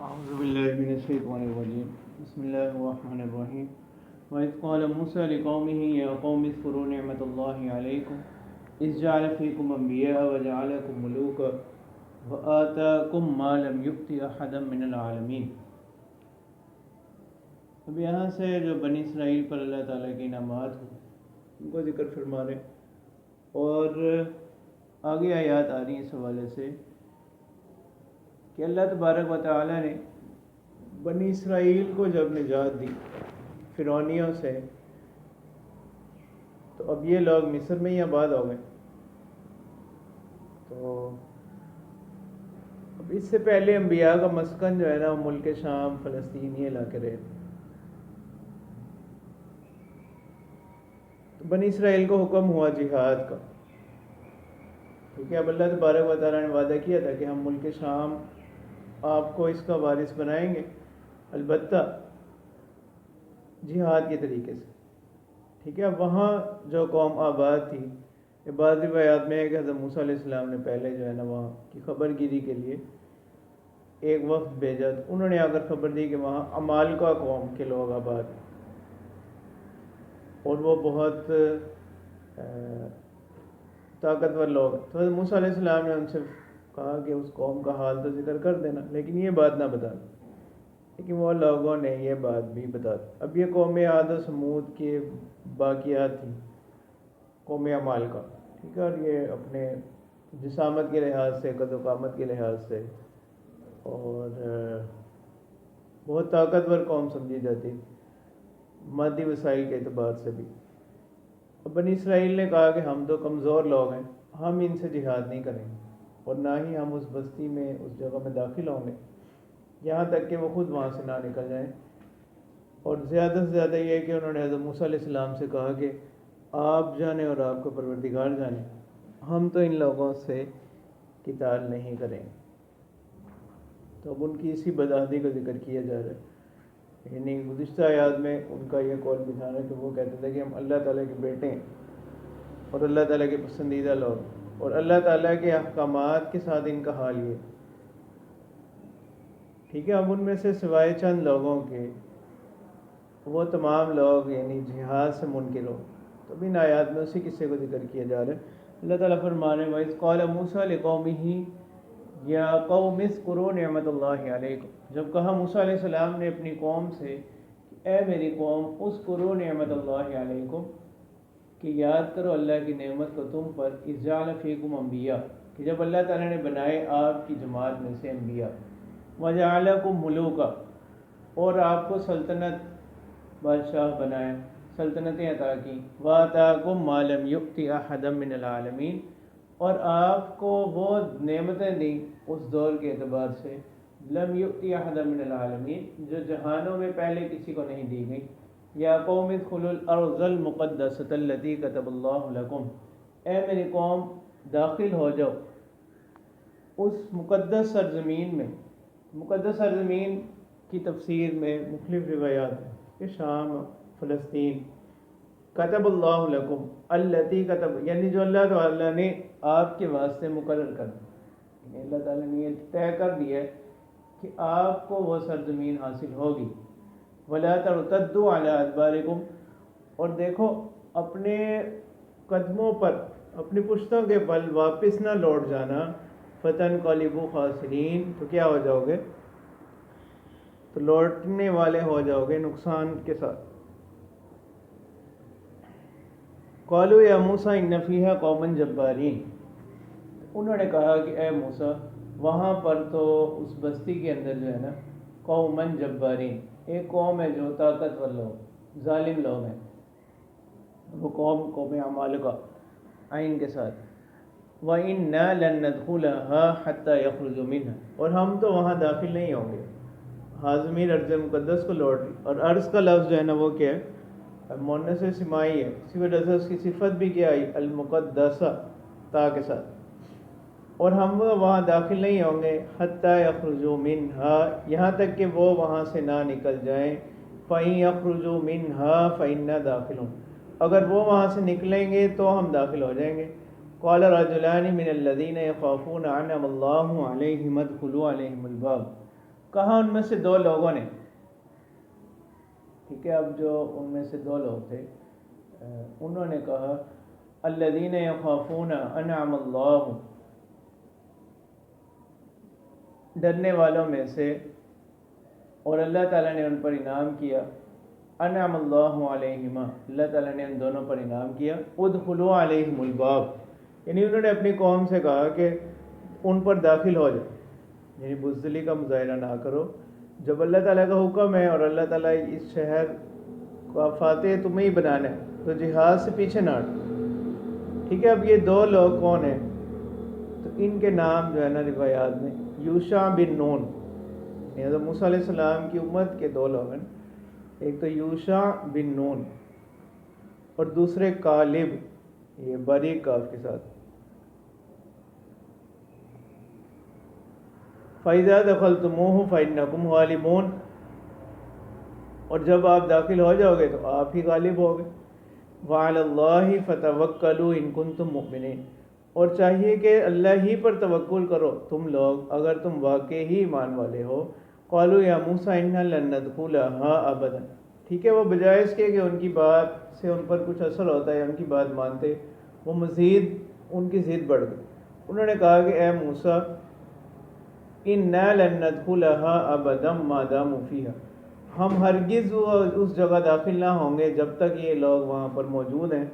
أعوذ بالله من الشيطان الرجيم بسم الله الرحمن الرحيم وإذ قال موسى لقومه يا قوم اذكروا نعمة الله عليكم إذ جعل فيكم أنبياء وجعلكم ملوكا وآتاكم ما لم يؤت أحدا من العالمين۔ اب یہاں سے جو بنی اسرائیل پر اللہ تعالیٰ کے انعامات ہوں ان کو ذکر فرما رہے، اور آگے آیات آ رہی ہیں اس حوالے سے کہ اللہ تبارک و تعالیٰ نے بنی اسرائیل کو جب نجات دی فرعونیوں سے، تو اب یہ لوگ مصر میں ہی آباد ہو گئے۔ تو اب اس سے پہلے انبیاء کا مسکن جو ہے نا وہ ملک شام فلسطین یہ علاقے رہے تھے۔ تو بنی اسرائیل کو حکم ہوا جہاد کا، کیونکہ اب اللہ تبارک و تعالیٰ نے وعدہ کیا تھا کہ ہم ملک شام آپ کو اس کا وارث بنائیں گے، البتہ جہاد کے طریقے سے۔ ٹھیک ہے، اب وہاں جو قوم آباد تھی، بعض روایات میں ہے کہ حضرت موسیٰ علیہ السلام نے پہلے جو ہے نا وہاں کی خبر گیری کے لیے ایک وفد بھیجا، تو انہوں نے آ کر خبر دی کہ وہاں عمالقہ قوم کے لوگ آباد، اور وہ بہت طاقتور لوگ۔ تو حضرت موسیٰ علیہ السلام نے ان سے کہا کہ اس قوم کا حال تو ذکر کر دینا، لیکن یہ بات نہ بتا دیں۔ لیکن وہ لوگوں نے یہ بات بھی بتا دی۔ اب یہ قوم عاد و سمود کے باقیات تھیں، قوم عمالقہ، ٹھیک ہے، اور یہ اپنے جسامت کے لحاظ سے، قد و قامت کے لحاظ سے اور بہت طاقتور قوم سمجھی جاتی، مادی وسائل کے اعتبار سے بھی۔ اب بنی اسرائیل نے کہا کہ ہم تو کمزور لوگ ہیں، ہم ان سے جہاد نہیں کریں گے، اور نہ ہی ہم اس بستی میں، اس جگہ میں داخل ہوں گے یہاں تک کہ وہ خود وہاں سے نہ نکل جائیں۔ اور زیادہ سے زیادہ یہ کہ انہوں نے حضرت موسیٰ علیہ السلام سے کہا کہ آپ جانیں اور آپ کو پروردگار جانیں، ہم تو ان لوگوں سے قتال نہیں کریں گے۔ تو اب ان کی اسی بدعہدی کا ذکر کیا جا رہا ہے، یعنی گزشتہ آیات میں ان کا یہ قول بھی تھا کہ وہ کہتے تھے کہ ہم اللہ تعالیٰ کے بیٹے ہیں اور اللہ تعالیٰ کے پسندیدہ لوگ، اور اللہ تعالیٰ کے احکامات کے ساتھ ان کا حال یہ۔ ٹھیک ہے، اب ان میں سے سوائے چند لوگوں کے وہ تمام لوگ یعنی جہاد سے منکر ہو۔ تو ان آیات میں اسی قصے کو ذکر کیا جا رہا ہے۔ اللہ تعالیٰ فرما رہے ہیں وَإِذْ قَالَ مُوسَىٰ لِقَوْمِهِ يَا قَوْمِ اذْكُرُوا نِعْمَتَ اللَّهِ عَلَيْكُمْ، جب کہا موسیٰ علیہ السلام نے اپنی قوم سے کہ اے میری قوم اذکروا نعمت اللہ علیکم، کہ یاد کرو اللہ کی نعمت کو تم پر، اذ جعل فیکم انبیاء، کہ جب اللہ تعالیٰ نے بنائے آپ کی جماعت میں سے انبیاء، وجعلکم ملوکا، اور آپ کو سلطنت بادشاہ بنائے، سلطنتیں عطا کی، وآتاکم ما لم یؤت احدا من العالمین، اور آپ کو وہ نعمتیں دیں اس دور کے اعتبار سے لم یؤت احدا من العالمین، جو جہانوں میں پہلے کسی کو نہیں دی گئی۔ یا قوم ادخلوا الارض المقدسۃ التی کتب اللہ لکم، اے میری قوم داخل ہو جاؤ اس مقدس سرزمین میں۔ مقدس سرزمین کی تفسیر میں مختلف روایات ہیں کہ شام، فلسطین، کتب اللہ لکم التی کتب، یعنی جو اللہ تعالیٰ نے آپ کے واسطے مقرر کر دی، یعنی اللہ تعالیٰ نے یہ طے کر دیا ہے کہ آپ کو وہ سرزمین حاصل ہوگی۔ وَلَا تَرْتَدُّوا عَلَىٰ أَدْبَارِكُمْ، اور دیکھو اپنے قدموں پر، اپنی پشتوں کے بل واپس نہ لوٹ جانا، فَتَنْقَلِبُوا خَاسِرِينَ، تو کیا ہو جاؤ گے؟ تو لوٹنے والے ہو جاؤ گے نقصان کے ساتھ۔ قَالُوا يَا مُوسَىٰ إِنَّ فِيهَا قَوْمًا جَبَّارِينَ، انہوں نے کہا کہ اے موسیٰ وہاں پر تو اس بستی کے اندر جو ہے نا قومًا جبارین، ایک قوم ہے جو طاقتور لوگ، ظالم لوگ ہیں، وہ قوم عمالقہ عین کے ساتھ۔ وَإِنَّا لَن نَّدْخُلَهَا حَتَّىٰ يَخْرُجُوا مِنْهَا، اور ہم تو وہاں داخل نہیں ہوں گے۔ حاضمین ارض مقدس کو لوٹ رہی، اور ارض کا لفظ جو ہے نا وہ کیا ہے؟ مؤنث سمائی ہے، اسی وجہ سے اس کی صفت بھی کیا آئی؟ المقدسہ، تا کے ساتھ۔ اور ہم وہاں داخل نہیں ہوں گے حتیٰ یخرجوا منہا، یہاں تک کہ وہ وہاں سے نہ نکل جائیں۔ فَإِن یخرجوا منہا فَإِنَّا دَاخِلُونَ، اگر وہ وہاں سے نکلیں گے تو ہم داخل ہو جائیں گے۔ قَالَ رَجُلَانِ مِنَ الَّذِينَ يَخَافُونَ أَنْعَمَ اللَّهُ عَلَيْهِمْ ادْخُلُوا عَلَيْهِمُ الْبَابَ، کہا ان میں سے دو لوگوں نے، ٹھیک ہے، اب جو ان میں سے دو لوگ تھے انہوں نے کہا الذین یخافون انعم اللہ، ڈرنے والوں میں سے اور اللہ تعالیٰ نے ان پر انعام کیا، انعم اللہ علیہما، اللہ تعالیٰ نے ان دونوں پر انعام کیا، ادخلوا علیہم الباب، یعنی انہوں نے اپنی قوم سے کہا کہ ان پر داخل ہو جاؤ، یعنی بزدلی کا مظاہرہ نہ کرو، جب اللہ تعالیٰ کا حکم ہے اور اللہ تعالیٰ اس شہر کا فاتح تمہیں ہی بنانا ہے تو جہاد سے پیچھے نہ ہٹو، ٹھیک ہے۔ اب یہ دو لوگ کون ہیں؟ تو ان کے نام جو ہے نا روایات میں یوشع بن نون، یعنی حضرت موسیٰ علیہ السلام کی امت کے دو لوگ ہیں، ایک تو یوشع بن نون اور دوسرے کالب، یہ باریک کاف کے ساتھ۔ فَإِذَا دَخَلْتُمُوهُ فَإِنَّكُمْ غَالِبُونَ، اور جب آپ داخل ہو جاؤ گے تو آپ ہی غالب ہو گے۔ وَعَلَى اللَّهِ فَتَوَكَّلُوا إِن كُنتُم مُؤْمِنِينَ، اور چاہیے کہ اللہ ہی پر توکل کرو تم لوگ اگر تم واقعی ہی ایمان والے ہو۔ قالوا یا موسیٰ اِنَّا لَن نَدْخُلَهَا أَبَدًا، ٹھیک ہے، وہ بجائے اس کے کہ ان کی بات سے ان پر کچھ اثر ہوتا ہے، ان کی بات مانتے، وہ مزید ان کی ضد بڑھ گئی۔ انہوں نے کہا کہ اے موسیٰ اِنَّا لَن نَدْخُلَهَا أَبَدًا مَا دَامُوا فِيهَا، ہم ہرگز اس جگہ داخل نہ ہوں گے جب تک یہ لوگ وہاں پر موجود ہیں۔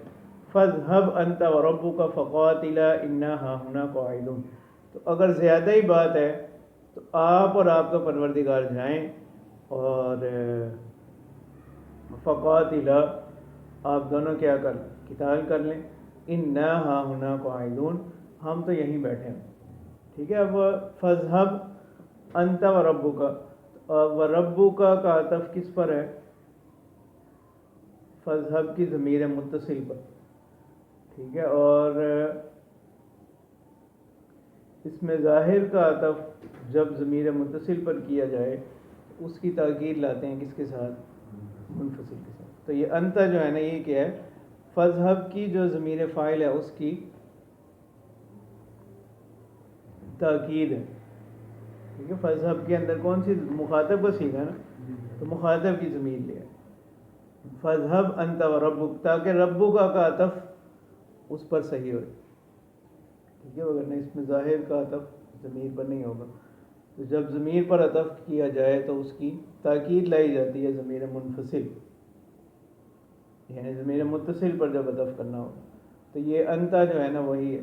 فَاذْهَبْ أَنْتَ وَرَبُّكَ فَقَاتِلَا إِنَّا هَاهُنَا قَاعِدُونَ، تو اگر زیادہ ہی بات ہے تو آپ اور آپ کا پروردگار جائیں اور فقاتلا، آپ دونوں کیا کر لیں، قتال کر لیں، اِنَّا هَاهُنَا قَاعِدُونَ، ہم تو یہیں بیٹھے ہیں، ٹھیک ہے۔ اب فَاذْهَبْ أَنْتَ وَرَبُّكَ، وَرَبُّكَ کا عطف کس پر ہے؟ فَاذْهَبْ کی ضمیر متصل پر، ٹھیک ہے، اور اس میں ظاہر کا عطف جب ضمیر متصل پر کیا جائے اس کی تاکید لاتے ہیں کس کے ساتھ؟ منفصل کے ساتھ۔ تو یہ انت جو ہے نا یہ کیا ہے؟ فَاذْهَبْ کی جو ضمیر فاعل ہے اس کی تاکید ہے، ٹھیک ہے۔ فَاذْهَبْ کے اندر کون سی مخاطب کا صیغہ ہے نا، تو مخاطب کی ضمیر لیا فَاذْهَبْ أَنْتَ وَرَبُّكَ، تاکہ ربک کا عطف اس پر صحیح ہو، ٹھیک ہے، اگر نہیں اس میں ظاہر کا عطف ضمیر پر نہیں ہوگا، تو جب ضمیر پر عطف کیا جائے تو اس کی تاکید لائی جاتی ہے ضمیر منفصل، یعنی ضمیر متصل پر جب عطف کرنا ہو، تو یہ انت جو ہے نا وہی ہے۔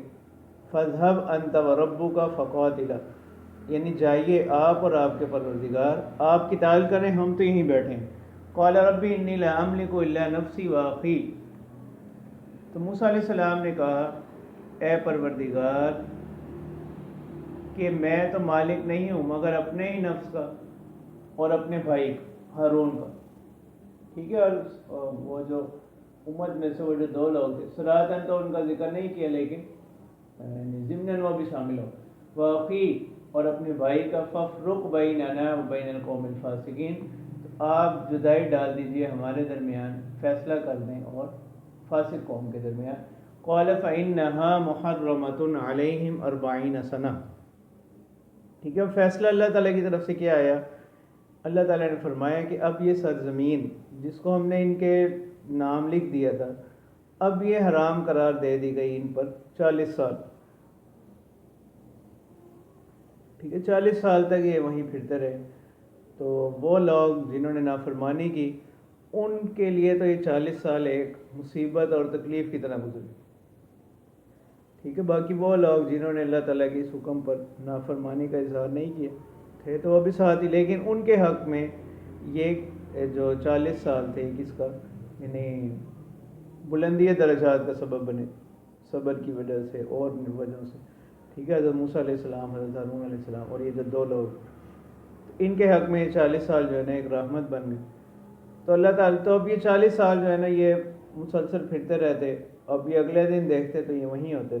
فَاذْهَبْ أَنْتَ وَرَبُّكَ فَقَاتِلَا، یعنی جائیے آپ اور آپ کے پروردگار، آپ قتال کریں، ہم تو یہیں بیٹھے ہیں۔ قَالَ رَبِّ إِنِّي لَا أَمْلِكُ إِلَّا نَفْسِي وَأَخِي، تو موسیٰ علیہ السلام نے کہا اے پروردگار کہ میں تو مالک نہیں ہوں مگر اپنے ہی نفس کا اور اپنے بھائی ہارون کا، ٹھیک ہے۔ اور وہ جو امت میں سے وہ جو دو لوگ تھے، صراحتاً تو ان کا ذکر نہیں کیا لیکن ضمناً وہ بھی شامل ہو، واقعی اور اپنے بھائی کا، فَافْرُقْ بَيْنَنَا وَبَيْنَ الْقَوْمِ الْفَاسِقِينَ، تو آپ جدائی ڈال دیجئے ہمارے درمیان، فیصلہ کر دیں اور فاسق قوم کے درمیان۔ قَالَ فَإِنَّهَا مُحَرَّمَةٌ عَلَيْهِمْ 40 سَنَةً، ٹھیک ہے۔ فیصلہ اللہ تعالیٰ کی طرف سے کیا آیا؟ اللہ تعالیٰ نے فرمایا کہ اب یہ سرزمین جس کو ہم نے ان کے نام لکھ دیا تھا، اب یہ حرام قرار دے دی گئی ان پر 40 سال، ٹھیک ہے، 40 سال تک یہ وہیں پھرتے رہے۔ تو وہ لوگ جنہوں نے نافرمانی کی ان کے لیے تو یہ 40 سال ایک مصیبت اور تکلیف کی طرح گزرے، ٹھیک ہے۔ باقی وہ لوگ جنہوں نے اللہ تعالیٰ کی اس حکم پر نافرمانی کا اظہار نہیں کیا تھے تو وہ بھی ساتھ ہی، لیکن ان کے حق میں یہ جو 40 سال تھے کس کا، یعنی بلندی درجات کا سبب بنے، صبر کی وجہ سے اور وجہوں سے، ٹھیک ہے۔ حضرت موسیٰ علیہ السلام، حضرت ہارون علیہ السلام اور یہ جو دو لوگ، ان کے حق میں یہ 40 سال جو ہے نا ایک رحمت بن گئی۔ تو اللہ تعالیٰ تو اب یہ 40 سال جو ہے نا یہ مسلسل پھرتے رہتے، اب یہ اگلے دن دیکھتے تو یہ وہیں ہوتے،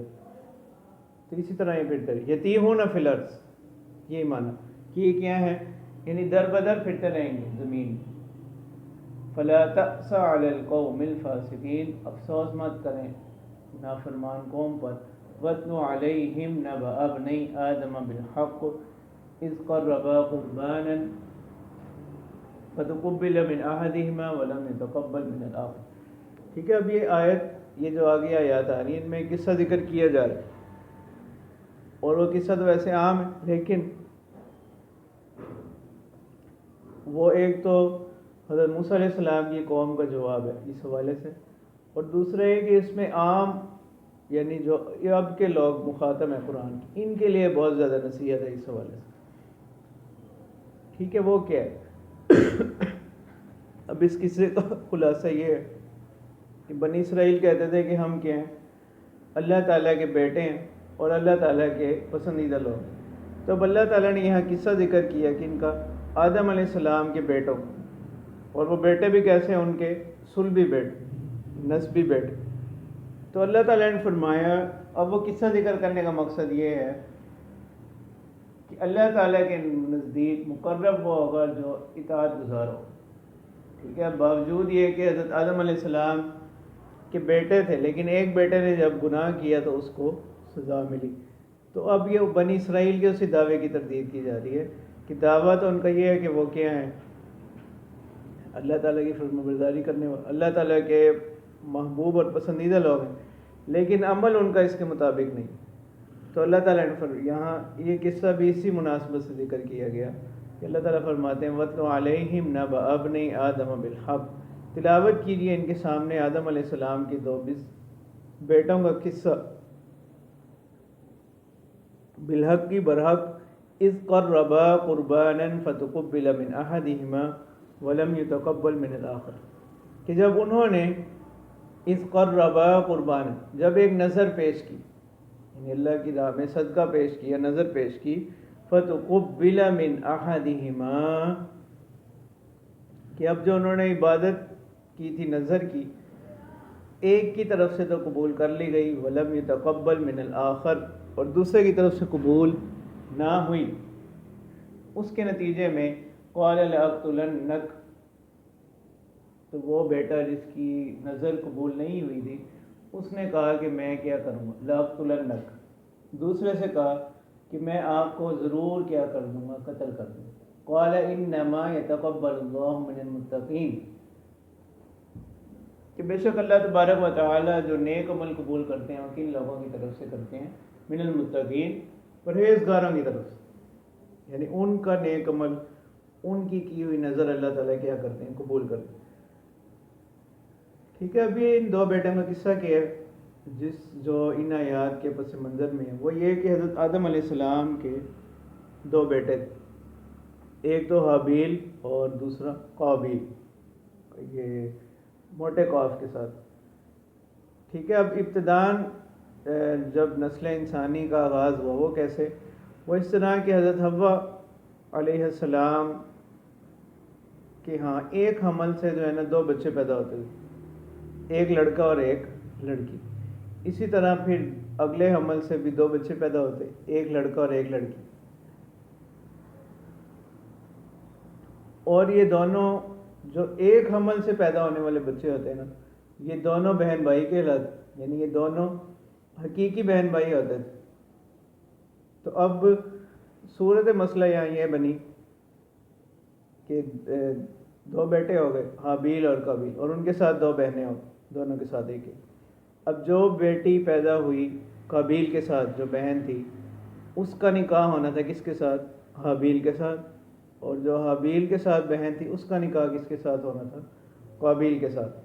تو اسی طرح یہ پھرتے رہے، یتیہون فی الارض، یہی معنی کہ یہ کیا ہے، یعنی در بدر پھرتے رہیں گے زمین۔ فلا تأس علی القوم الفاسقین، افسوس مت کریں نافرمان قوم پر۔ واتل علیہم نبأ ابنی آدم بالحق، اذ قربا قربانا فتقبل من احدهما ولم يتقبل من الاخر. ٹھیک ہے، اب یہ آیت، یہ جو آگے آیات آ رہی ہیں ان میں قصہ ذکر کیا جا رہا ہے، اور وہ قصہ تو ویسے عام ہے، لیکن وہ ایک تو حضرت موسیٰ علیہ السلام کی قوم کا جواب ہے اس حوالے سے، اور دوسرا یہ کہ اس میں عام یعنی جو اب کے لوگ مخاطب ہیں قرآن کی، ان کے لیے بہت زیادہ نصیحت ہے اس حوالے سے. ٹھیک ہے، وہ کیا ہے؟ اب اس قصے کا خلاصہ یہ ہے کہ بنی اسرائیل کہتے تھے کہ ہم کیا ہیں، اللہ تعالیٰ کے بیٹے ہیں اور اللہ تعالیٰ کے پسندیدہ لوگ. تو اب اللہ تعالیٰ نے یہاں قصہ ذکر کیا کہ ان کا آدم علیہ السلام کے بیٹوں، اور وہ بیٹے بھی کیسے ہیں، ان کے صلبی بیٹے، نسبی بیٹے. تو اللہ تعالیٰ نے فرمایا، اب وہ قصہ ذکر کرنے کا مقصد یہ ہے کہ اللہ تعالیٰ کے نزدیک مقرب وہ ہوگا جو اطاعت گزار ہو. ٹھیک ہے، باوجود یہ کہ حضرت آدم علیہ السلام کے بیٹے تھے، لیکن ایک بیٹے نے جب گناہ کیا تو اس کو سزا ملی. تو اب یہ بنی اسرائیل کے اسی دعوے کی تردید کی جا رہی ہے کہ دعویٰ تو ان کا یہ ہے کہ وہ کیا ہیں، اللہ تعالیٰ کی فرمانبرداری کرنے والے، اللہ تعالیٰ کے محبوب اور پسندیدہ لوگ ہیں، لیکن عمل ان کا اس کے مطابق نہیں. تو اللہ تعالیٰ نے یہاں یہ قصہ بھی اسی مناسبت سے ذکر کیا گیا کہ اللہ تعالیٰ فرماتے ہیں وَاتْلُ عَلَيْهِمْ نَبَأَ ابْنَيْ آدَمَ بِالْحَقِّ، تلاوت کیجیے ان کے سامنے آدم علیہ السلام کے دو بیٹوں کا قصہ، بالحق کی برحق، اذ قربا قربانا فتقبل من احدهما ولم يتقبل من الاخر، کہ جب انہوں نے اذ قربا قربانا، جب ایک نظر پیش کی، یعنی اللہ کی راہ میں صدقہ پیش کیا، نظر پیش کی، فتقبل من احدهما، کہ اب جو انہوں نے عبادت کی تھی، نظر کی، ایک کی طرف سے تو قبول کر لی گئی، ولم يتقبل من الاخر، اور دوسرے کی طرف سے قبول نہ ہوئی. اس کے نتیجے میں قال لأقتلنک، تو وہ بیٹا جس کی نظر قبول نہیں ہوئی تھی اس نے کہا کہ میں کیا کروں گا، لأقتلنک. دوسرے سے کہا کہ میں آپ کو ضرور کیا کر دوں گا، قتل کر دوں گا. قال انما يتقبل اللہ من المتقین، کہ بے شک اللہ تبارک و تعالی جو نیک عمل قبول کرتے ہیں وہ کن لوگوں کی طرف سے کرتے ہیں، من المتقین، پرہیزگاروں کی طرف سے، یعنی ان کا نیک عمل، ان کی ہوئی نظر اللہ تعالیٰ کیا کرتے ہیں، قبول کرتے ہیں. ٹھیک ہے، ابھی ان دو بیٹوں کا قصہ کیا ہے جو ان آیات کے پس منظر میں ہے، وہ یہ کہ حضرت آدم علیہ السلام کے دو بیٹے تھے، ایک تو حابیل اور دوسرا قابیل، یہ موٹے قاف کے ساتھ. ٹھیک ہے، اب ابتداً جب نسل انسانی کا آغاز ہوا وہ کیسے، وہ اس طرح کہ حضرت حوا علیہ السلام کے ہاں ایک حمل سے جو ہے نا دو بچے پیدا ہوتے تھے، ایک لڑکا اور ایک لڑکی. اسی طرح پھر اگلے حمل سے بھی دو بچے پیدا ہوتے، ایک لڑکا اور ایک لڑکی. اور یہ دونوں جو ایک حمل سے پیدا ہونے والے بچے ہوتے ہیں نا، یہ دونوں بہن بھائی کہلاتے، یعنی یہ دونوں حقیقی بہن بھائی ہوتے تھے. تو اب صورت مسئلہ یہاں یہ بنی کہ دو بیٹے ہو گئے، حابیل اور قابیل، اور ان کے ساتھ دو بہنیں ہو، دونوں کے ساتھ ایک. اب جو بیٹی پیدا ہوئی قابیل کے ساتھ، جو بہن تھی، اس کا نکاح ہونا تھا کس کے ساتھ، حابیل کے ساتھ، اور جو حابیل کے ساتھ بہن تھی اس کا نکاح کس کے ساتھ ہونا تھا، قابیل کے ساتھ.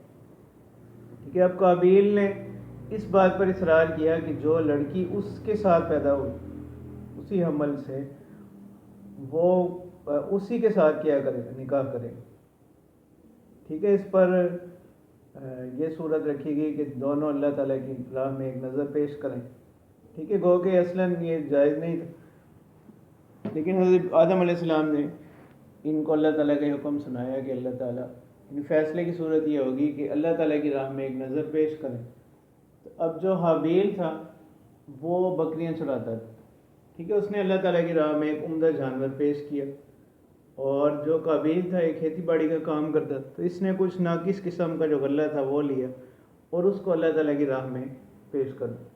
ٹھیک ہے، اب قابیل نے اس بات پر اصرار کیا کہ جو لڑکی اس کے ساتھ پیدا ہوئی اسی حمل سے، وہ اسی کے ساتھ کیا کرے، نکاح کرے. ٹھیک ہے، اس پر یہ صورت رکھی گئی کہ دونوں اللہ تعالیٰ کی راہ میں ایک نظر پیش کریں. ٹھیک ہے، گو کہ اصلاً یہ جائز نہیں تھا، لیکن حضرت آدم علیہ السلام نے ان کو اللہ تعالیٰ کا حکم سنایا کہ اللہ تعالیٰ فیصلے کی صورت یہ ہوگی کہ اللہ تعالیٰ کی راہ میں ایک نظر پیش کریں. تو اب جو حابیل تھا وہ بکریاں چراتا تھا. ٹھیک ہے، اس نے اللہ تعالیٰ کی راہ میں ایک عمدہ جانور پیش کیا، اور جو قابیل تھا ایک کھیتی باڑی کا کام کرتا تھا، تو اس نے کچھ ناقص قسم کا جو غلہ تھا وہ لیا اور اس کو اللہ تعالیٰ کی راہ میں پیش کر دیا.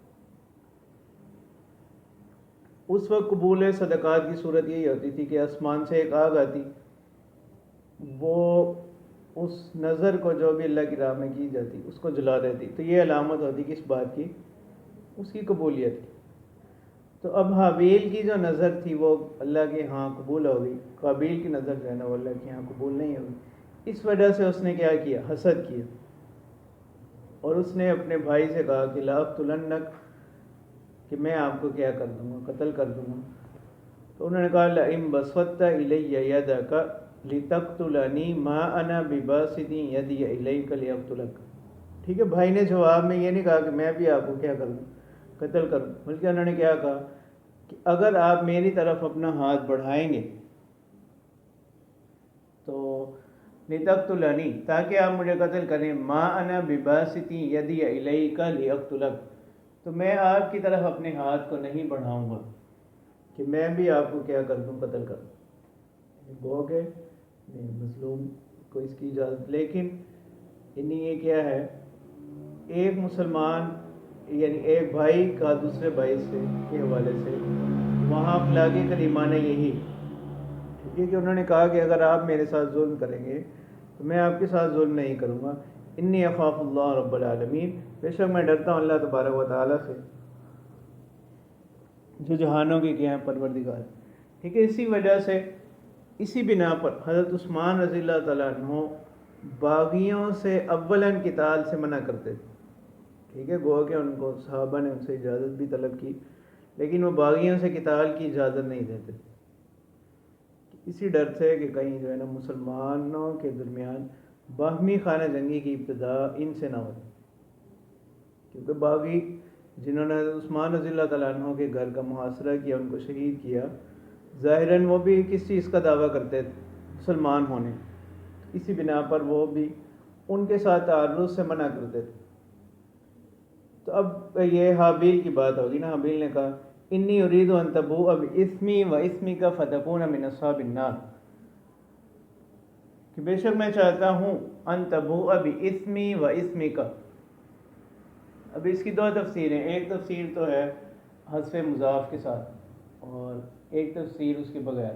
اس وقت قبول صدقات کی صورت یہی ہوتی تھی کہ آسمان سے ایک آگ آتی، وہ اس نظر کو جو بھی اللہ کی راہ میں کی جاتی اس کو جلا دیتی، تو یہ علامت ہوتی کس بات کی؟ اس کی قبولیت کی۔ تو اب حابیل کی جو نظر تھی وہ اللہ کے ہاں قبول ہو گئی، قابیل کی نظر جو ہے نا وہ اللہ کے ہاں قبول نہیں ہوگی۔ اس وجہ سے اس نے کیا کیا؟ حسد کیا، اور اس نے اپنے بھائی سے کہا کہ لاقتلنک، کہ میں آپ کو کیا کر دوں گا؟ قتل کر دوں گا۔ تو انہوں نے کہا لئن بسطت الی یدک لتقتلنی ما انا بباسط یدی الیک لیقتلک۔ ٹھیک ہے، بھائی نے جواب میں یہ نہیں کہا کہ میں بھی آپ کو کیا کروں؟ قتل کروں، بلکہ انہوں نے کیا کہا کہ اگر آپ میری طرف اپنا ہاتھ بڑھائیں گے تو لتقتلنی، تاکہ آپ مجھے قتل کریں، ما انا بباسط یدی الیک لیقتلک، تو میں آپ کی طرف اپنے ہاتھ کو نہیں بڑھاؤں گا کہ میں بھی آپ کو کیا کر دوں؟ قتل کر دوں۔ گو کہ مظلوم کو اس کی اجازت، لیکن انہیں یہ کیا ہے، ایک مسلمان یعنی ایک بھائی کا دوسرے بھائی سے کے حوالے سے وہاں اخلاقی کریمانہ یہی، ٹھیک ہے، کہ انہوں نے کہا کہ اگر آپ میرے ساتھ ظلم کریں گے تو میں آپ کے ساتھ ظلم نہیں کروں گا، انی اخاف اللہ رب العالمین، بے شک میں ڈرتا ہوں اللہ تبارک و تعالیٰ سے جو جہانوں کے کیا ہیں پروردگار۔ ٹھیک ہے، اسی وجہ سے اسی بنا پر حضرت عثمان رضی اللہ تعالیٰ عنہ باغیوں سے اولاً قتال سے منع کرتے تھے۔ ٹھیک ہے، گو کہ ان کو صحابہ نے ان سے اجازت بھی طلب کی، لیکن وہ باغیوں سے قتال کی اجازت نہیں دیتے، اسی ڈر سے کہ کہیں جو ہے نا مسلمانوں کے درمیان باہمی خانہ جنگی کی ابتدا ان سے نہ ہو، کیونکہ باغی جنہوں نے عثمان رضی اللہ تعالیٰ عنہ کے گھر کا محاصرہ کیا، ان کو شہید کیا، ظاہراً وہ بھی کس چیز کا دعویٰ کرتے تھے؟ مسلمان ہونے، اسی بنا پر وہ بھی ان کے ساتھ تعرض سے منع کرتے تھے۔ تو اب یہ حابیل کی بات ہوگی نا، حابیل نے کہا انی ارید ان تبوء باسمی و اسمک فتکون من اصحاب النار، کہ بے شک میں چاہتا ہوں ان تبوء باسمی و اسمک۔ اب اس کی دو تفسیریں، ایک تفسیر تو ہے حذف مضاف کے ساتھ اور ایک تفسیر اس کے بغیر۔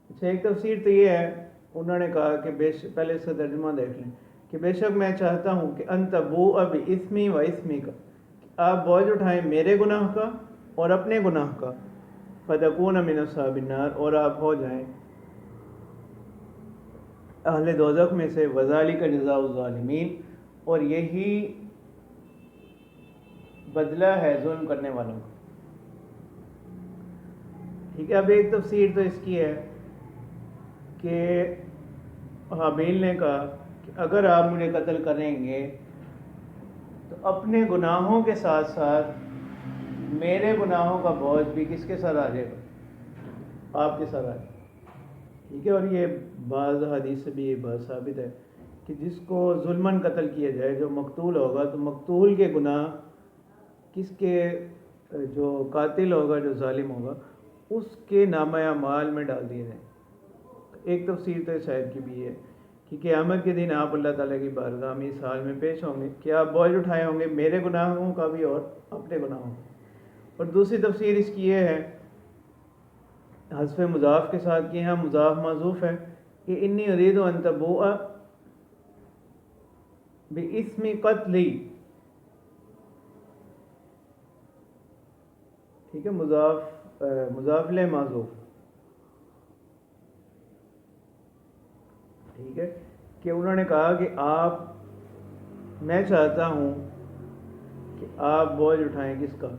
اچھا، ایک تفسیر تو یہ ہے، انہوں نے کہا کہ پہلے اس کا ترجمہ دیکھ لیں کہ بے شک میں چاہتا ہوں کہ ان تبوء باسمی و اسمک، آپ بوجھ اٹھائیں میرے گناہ کا اور اپنے گناہ کا، فتکون من اصحاب النار، اور آپ ہو جائیں اہل دوزخ میں سے، وذالک جزاء الظالمین، اور یہی بدلہ ہے ظلم کرنے والوں کا۔ ٹھیک ہے، اب ایک تفسیر تو اس کی ہے کہ حابیل نے کہا کہ اگر آپ مجھے قتل کریں گے تو اپنے گناہوں کے ساتھ ساتھ میرے گناہوں کا بوجھ بھی کس کے ساتھ آ جائے گا؟ آپ کے ساتھ آ جائے گا۔ ٹھیک ہے، اور یہ بعض حدیث سے بھی یہ بات ثابت ہے کہ جس کو ظلماً قتل کیا جائے، جو مقتول ہوگا، تو مقتول کے گناہ کس کے، جو قاتل ہوگا، جو ظالم ہوگا، اس کے نامہ اعمال میں ڈال دیے جائیں۔ ایک تفسیر تو اس آیت کی بھی ہے کہ قیامت کے دن آپ اللہ تعالیٰ کی بارگاہ میں اس حال میں پیش ہوں گے کہ آپ بوجھ اٹھائے ہوں گے میرے گناہوں کا بھی اور اپنے گناہوں کا۔ اور دوسری تفسیر اس کی یہ ہے، حذف مضاف کے ساتھ، کہ یہاں مضاف معذوف ہے، کہ انی ارید ان تبوء باسم قتلی، ٹھیک ہے، مضاف لے معذوف، ٹھیک ہے، کہ انہوں نے کہا کہ میں چاہتا ہوں کہ آپ بوجھ اٹھائیں کس کا؟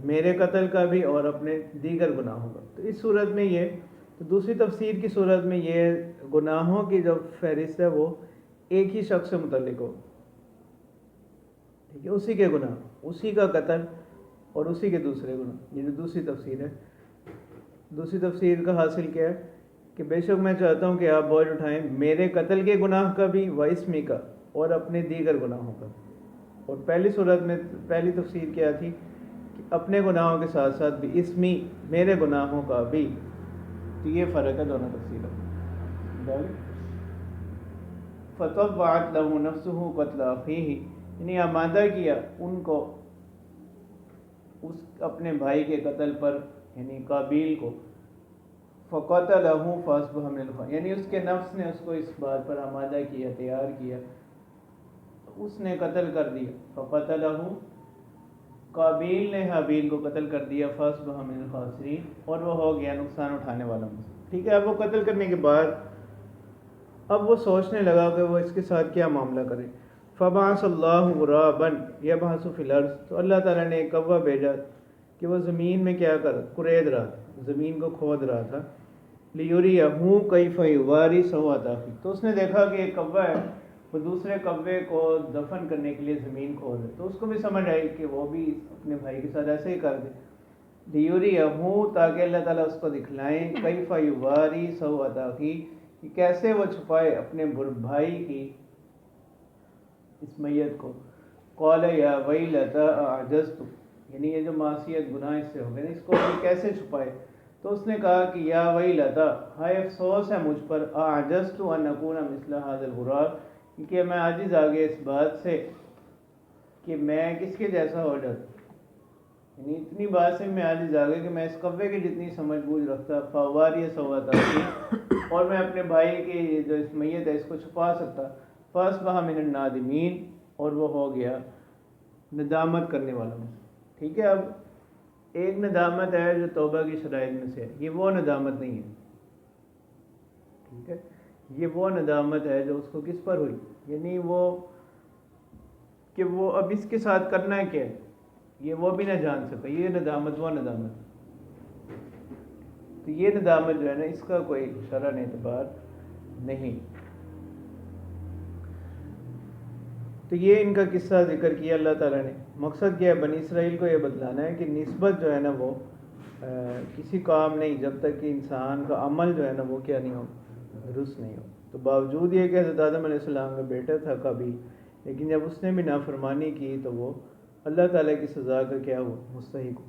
میرے قتل کا بھی اور اپنے دیگر گناہوں کا۔ تو اس صورت میں یہ، تو دوسری تفسیر کی صورت میں یہ گناہوں کی جو فہرست ہے وہ ایک ہی شخص سے متعلق ہو، ٹھیک ہے، اسی کے گناہ، اسی کا قتل اور اسی کے دوسرے گناہ، یہ جو دوسری تفسیر ہے۔ دوسری تفسیر کا حاصل کیا ہے کہ بے شک میں چاہتا ہوں کہ آپ بوجھ اٹھائیں میرے قتل کے گناہ کا بھی و اسمی کا، اور اپنے دیگر گناہوں کا۔ اور پہلی صورت میں پہلی تفسیر کیا تھی کہ اپنے گناہوں کے ساتھ ساتھ بھی اسمی، میرے گناہوں کا بھی۔ تو یہ فرق ہے دونوں تفسیروں۔ فطوعت له نفسه قتل اخیہ، یعنی آمادہ کیا ان کو اس اپنے بھائی کے قتل پر یعنی قابیل کو، فقتلہ فاصبح من الخاسرین، یعنی اس کے نفس نے اس کو اس بات پر آمادہ کیا، تیار کیا، اس نے قتل کر دیا، فقتلہ قابیل نے حابیل کو قتل کر دیا، فاصبح من الخاسرین، اور وہ ہو گیا نقصان اٹھانے والا میں سے۔ ٹھیک ہے، اب وہ قتل کرنے کے بعد اب وہ سوچنے لگا کہ وہ اس کے ساتھ کیا معاملہ کرے۔ فبعث اللہ غرابا یبحث فی الارض، تو اللہ تعالیٰ نے ایک کوا بھیجا کہ وہ زمین میں کیا کرید رہا تھا، زمین کو کھود رہا تھا، لیریہ کیف یواری سوءۃ اخیہ، تو اس نے دیکھا کہ ایک کوا ہے وہ دوسرے کوے کو دفن کرنے کے لیے زمین کھود ہے، تو اس کو بھی سمجھ آئی کہ وہ بھی اپنے بھائی کے ساتھ ایسے ہی کر دے، لیریہ تاکہ اللہ تعالیٰ اس کو دکھلائیں کیف یواری سوءۃ اخیہ، کہ کیسے وہ چھپائے اپنے بھائی کی اس میت کو۔ قال یا ویلتى اعجزت، یعنی یہ جو معصیت گناہ اس سے ہو گئے اس کو کیسے چھپائے، تو اس نے کہا کہ یا ویلتى، ہائے افسوس ہے مجھ پر، اعجزت ان اکون مثل هذا الغراب، کہ میں عاجز آ گیا اس بات سے کہ میں کس کے جیسا ہو جاتا، یعنی اتنی بات سے میں عاجز آ گیا کہ میں اس کوے کی جتنی سمجھ بوجھ رکھتا، فواری سوءۃ اخیہ، اور میں اپنے بھائی کی جو اس میت ہے اس کو چھپا سکتا، فاصبح من النادمین، اور وہ ہو گیا ندامت کرنے والا میں۔ ٹھیک ہے، اب ایک ندامت ہے جو توبہ کی شرائط میں سے ہے، یہ وہ ندامت نہیں ہے، ٹھیک ہے، یہ وہ ندامت ہے جو اس کو کس پر ہوئی، یعنی وہ کہ وہ اب اس کے ساتھ کرنا کیا ہے یہ وہ بھی نہ جان سکا، یہ ندامت وہ ندامت، تو یہ ندامت جو ہے نا اس کا کوئی شرعاً اعتبار نہیں۔ تو یہ ان کا قصہ ذکر کیا اللہ تعالیٰ نے، مقصد کیا ہے، بنی اسرائیل کو یہ بتلانا ہے کہ نسبت جو ہے نا وہ کسی کام نہیں جب تک کہ انسان کا عمل جو ہے نا وہ کیا نہیں ہو، درست نہیں ہو۔ تو باوجود یہ کہ حضرت آدم علیہ السلام کا بیٹا تھا قابیل، لیکن جب اس نے بھی نافرمانی کی تو وہ اللہ تعالیٰ کی سزا کا کیا ہوا، مستحق ہو۔